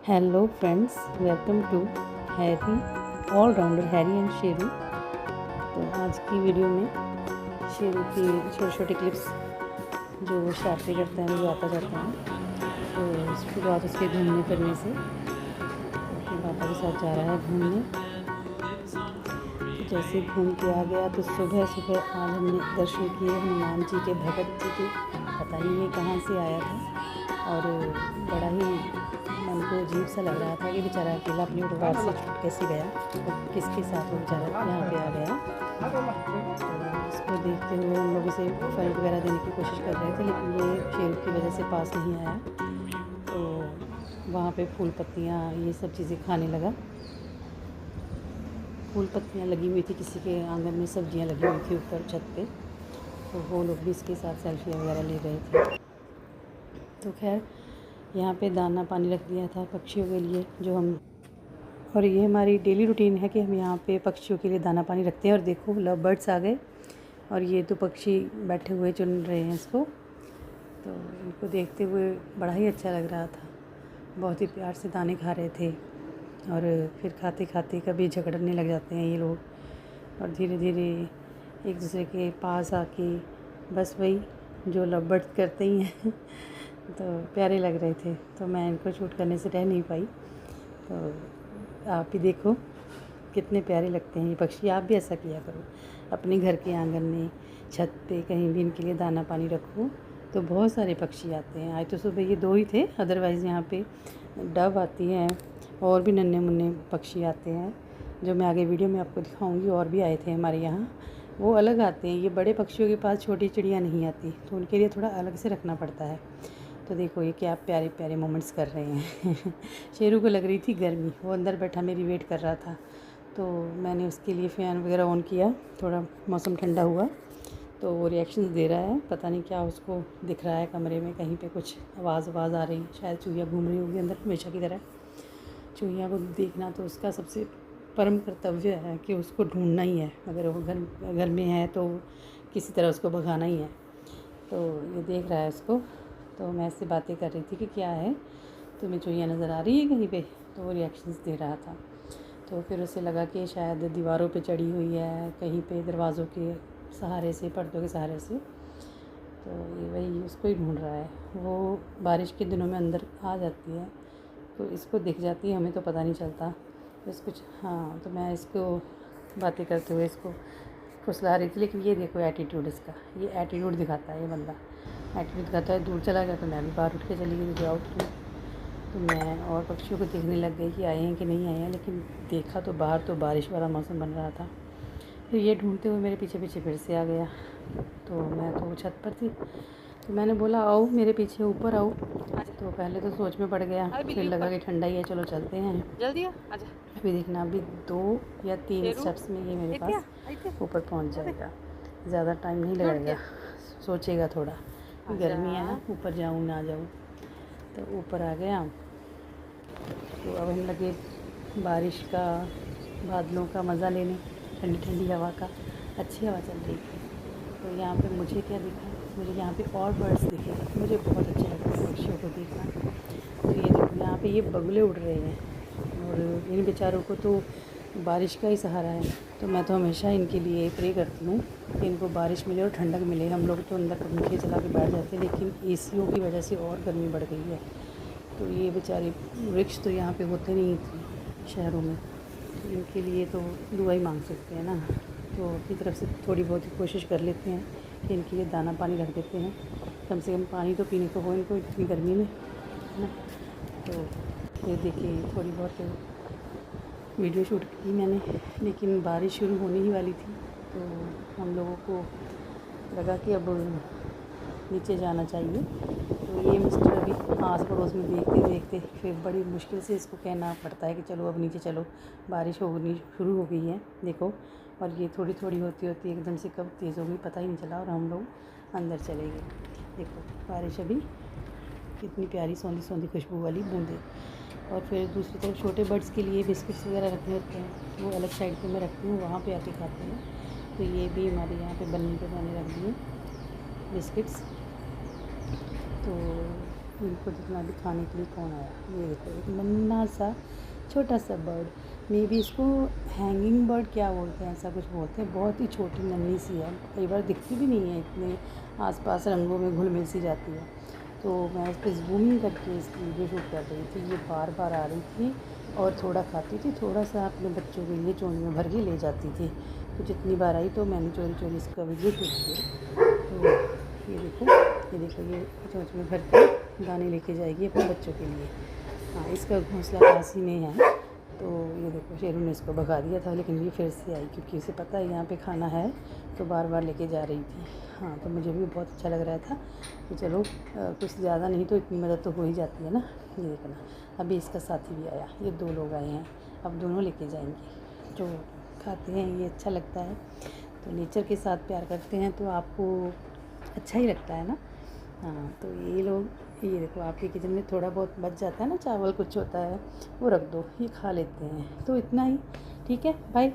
Hello friends, welcome to Harry allrounder Harry and Sheru. तो आज की वीडियो में शेरू की छोटे छोटे क्लिप्स जो वो शरारती करते हैं, जो आता जाता है। तो शुरुआत उसके घूमने फिरने से, अपने पापा के साथ जा रहा है घूमने। तो जैसे घूम के आ गया तो सुबह सुबह आज हमने दर्शन किए हनुमान जी के, भगत जी के। पता नहीं ये कहाँ से आया था और बड़ा ही मन को अजीब सा लग रहा था कि बेचारा अकेला अपने परिवार से छूट कैसे गया और किसके साथ वो बेचारा यहाँ पे आ गया। तो इसको देखते हुए हम लोग इसे फल वगैरह देने की कोशिश कर रहे थे, लेकिन ये शेरू की वजह से पास नहीं आया। तो वहाँ पे फूल पत्तियाँ ये सब चीज़ें खाने लगा। फूल पत्तियाँ लगी हुई थी, किसी के आंगन में सब्जियाँ लगी हुई थी ऊपर छत पे, तो वो लोग भी इसके साथ सेल्फियाँ वगैरह ले रहे थे। तो खैर यहाँ पे दाना पानी रख दिया था पक्षियों के लिए, जो हम, और ये हमारी डेली रूटीन है कि हम यहाँ पे पक्षियों के लिए दाना पानी रखते हैं। और देखो लव बर्ड्स आ गए और ये तो पक्षी बैठे हुए चुन रहे हैं इसको। तो इनको देखते हुए बड़ा ही अच्छा लग रहा था, बहुत ही प्यार से दाने खा रहे थे। और फिर खाते खाते कभी झगड़ने लग जाते हैं ये लोग, और धीरे धीरे एक दूसरे के पास आके बस वही जो लव बर्ड्स करते ही हैं। तो प्यारे लग रहे थे, तो मैं इनको शूट करने से रह नहीं पाई। तो आप भी देखो कितने प्यारे लगते हैं ये पक्षी। आप भी ऐसा किया करो, अपने घर के आंगन में, छत पे कहीं भी इनके लिए दाना पानी रखो, तो बहुत सारे पक्षी आते हैं। आज तो सुबह ये 2 ही थे, अदरवाइज़ यहाँ पे डव आती हैं और भी नन्हे मुन्ने पक्षी आते हैं, जो मैं आगे वीडियो में आपको दिखाऊंगी। और भी आए थे हमारे यहाँ, वो अलग आते हैं। ये बड़े पक्षियों के पास छोटी चिड़िया नहीं आती, तो उनके लिए थोड़ा अलग से रखना पड़ता है। तो देखो ये क्या प्यारे प्यारे मोमेंट्स कर रहे हैं। शेरू को लग रही थी गर्मी, वो अंदर बैठा मेरी वेट कर रहा था, तो मैंने उसके लिए फ़ैन वगैरह ऑन किया। थोड़ा मौसम ठंडा हुआ तो वो रिएक्शंस दे रहा है, पता नहीं क्या उसको दिख रहा है कमरे में, कहीं पे कुछ आवाज़ आ रही, शायद चूहिया घूम रही होगी अंदर हमेशा की तरह। चूहिया को देखना तो उसका सबसे परम कर्तव्य है कि उसको ढूंढना ही है। अगर वो घर में है तो किसी तरह उसको भगाना ही है। तो ये देख रहा है उसको, तो मैं इससे बातें कर रही थी कि क्या है, तुम्हें चूहिया नज़र आ रही है कहीं पे? तो वो रिएक्शंस दे रहा था। तो फिर उसे लगा कि शायद दीवारों पे चढ़ी हुई है, कहीं पे दरवाज़ों के सहारे से, पर्दों के सहारे से। तो ये वही उसको ही ढूंढ रहा है। वो बारिश के दिनों में अंदर आ जाती है, तो इसको दिख जाती है, हमें तो पता नहीं चलता। तो इसको हाँ, तो मैं इसको बातें करते हुए इसको फुसला रही थी। लेकिन ये देखो एटीट्यूड इसका, ये एटीट्यूड दिखाता है, ये बंदा एटीट्यूड दिखाता है। दूर चला गया तो मैं भी बाहर उठ के चली गई, जाओ तुम। तो मैं और पक्षियों को देखने लग गई कि आए हैं कि नहीं आए हैं, लेकिन देखा तो बाहर तो बारिश वाला मौसम बन रहा था। फिर ये ढूंढते हुए मेरे पीछे पीछे फिर से आ गया। तो मैं तो छत पर थी, तो मैंने बोला आओ मेरे पीछे, ऊपर आओ। तो पहले तो सोच में पड़ गया, फिर लगा कि ठंडा ही है, चलो चलते हैं जल्दी आजा। अभी देखना, अभी 2 या 3 स्टेप्स में ये मेरे पास ऊपर पहुंच जाएगा। ज़्यादा टाइम नहीं लगेगा, सोचेगा थोड़ा, गर्मी है ना, ऊपर जाऊँ ना जाऊँ। तो ऊपर आ गया। तो अब हम लगे बारिश का, बादलों का मज़ा लेने, ठंडी ठंडी हवा का। अच्छी हवा चल रही थी। तो यहाँ पे मुझे क्या दिखा, मुझे यहाँ पे और बर्ड्स दिखे, मुझे बहुत अच्छा लगता है पक्षियों को देखना। तो ये देखो यहाँ पे ये बगुले उड़ रहे हैं, और इन बेचारों को तो बारिश का ही सहारा है। तो मैं तो हमेशा इनके लिए प्रे करती हूँ कि इनको बारिश मिले और ठंडक मिले। हम लोग तो अंदर पंखे चला के बैठ जाते हैं, लेकिन एसीओ की वजह से और गर्मी बढ़ गई है। तो ये बेचारे वृक्ष तो यहाँ पे होते नहीं थे शहरों में, तो इनके लिए तो दुआ ही मांग सकते हैं ना। तो अपनी तरफ से थोड़ी बहुत ही कोशिश कर लेते हैं कि इनके लिए दाना पानी रख देते हैं, कम से कम पानी तो पीने को हो इनको इतनी गर्मी में, है ना। तो ये देखिए थोड़ी बहुत वीडियो शूट की मैंने, लेकिन बारिश शुरू होने ही वाली थी, तो हम लोगों को लगा कि अब नीचे जाना चाहिए। तो ये मिस्टर अभी आस पड़ोस में देखते देखते फिर बड़ी मुश्किल से इसको कहना पड़ता है कि चलो अब नीचे चलो, बारिश होनी शुरू हो गई है देखो। और ये थोड़ी थोड़ी होती होती एकदम से कब तेज़ हो गई पता ही नहीं चला, और हम लोग अंदर चले गए। देखो बारिश अभी कितनी प्यारी सौंधी सौंधी खुशबू वाली बूंदें। और फिर दूसरी तरफ छोटे बर्ड्स के लिए बिस्किट्स वगैरह रखने होते हैं, वो अलग साइड पे मैं रखती हूँ, वहाँ पे आके खाते हैं। तो ये भी हमारे यहाँ पे बनने पे मैंने रख दिए बिस्किट्स। तो इनको जितना भी खाने के लिए कौन आया। ये देखो एक नन्हा सा छोटा सा बर्ड, मे बी इसको हैंगिंग बर्ड क्या बोलते हैं, ऐसा कुछ बोलते हैं। बहुत ही छोटी नन्ही सी है, कई बार दिखती भी नहीं है, इतने आसपास रंगों में घुल मिल सी जाती है। तो मैं इस पर जूमिंग करके इसकी वीडियो शूट कर रही थी। ये बार बार आ रही थी और थोड़ा खाती थी, थोड़ा सा अपने बच्चों के लिए चोंच में भर के ले जाती थी। तो जितनी बार आई तो मैंने चोरी चोरी इसका वीडियो शूट किया। तो ये देखो ये चोंच में भर के दाने लेके जाएगी अपने बच्चों के लिए। हाँ, इसका घोंसला पास ही में है। तो ये देखो शेरू ने इसको भगा दिया था, लेकिन ये फिर से आई क्योंकि उसे पता है यहाँ पे खाना है, तो बार बार लेके जा रही थी। हाँ, तो मुझे भी बहुत अच्छा लग रहा था कि चलो कुछ ज़्यादा नहीं तो इतनी मदद तो हो ही जाती है ना। ये देखना, अभी इसका साथी भी आया, ये 2 लोग आए हैं, अब दोनों लेके जाएंगे। जो खाते हैं ये अच्छा लगता है, तो नेचर के साथ प्यार करते हैं तो आपको अच्छा ही लगता है ना। हाँ, तो ये लोग, ये देखो आपके किचन में थोड़ा बहुत बच जाता है ना, चावल कुछ होता है वो रख दो, ये खा लेते हैं। तो इतना ही, ठीक है, बाय।